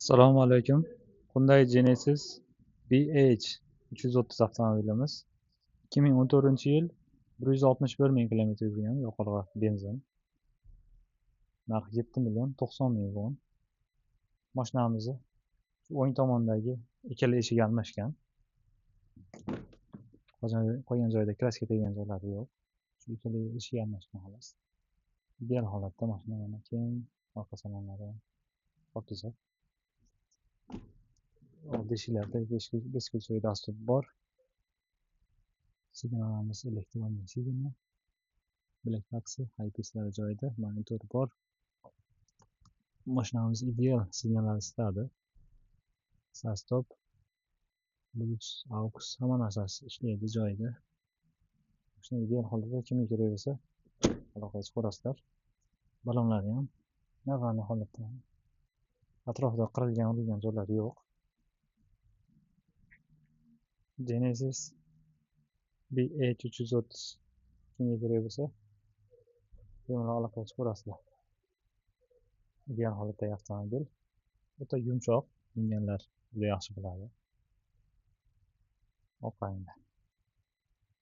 Assalomu alaykum. Hyundai Genesis BH330 avtomobilimiz 2014-yil 161 ming kilometr yurgan yoqilg'i benzin. Narxi 7.90 million won. Mashinamizni o'ng tomondagi ikkala eshik almashgan. Qolgan joyda kraska tegan joylari yo'q. Shu ikkala eshik almashgan xolos. Ideal holatda mashina mana keng, orqa salonlari pokiza. Old eshiklarda beskilchoy dastur bor. Signallarimiz elektron signal. Black box, IPS'lar joyida, monitor bor. Mashinamiz ideal signallar isitadi. Stop, Bluetooth, AUX hamma narsasi ishlaydi joyida. Mashina ideal holatda, kimga kerak bo'lsa aloqaga chiqarasizlar. Balonlari ham navbatli holatda. Atrofida qirilgan, urilgan joylari yo'q. Genesis BH330 kimga kerak bo'lsa bemalol aloqaga chiqarasizlar. Ideal holatdagi avtomobil. O'ta yumshoq, minganlar juda yaxshi biladi. Oq rangda.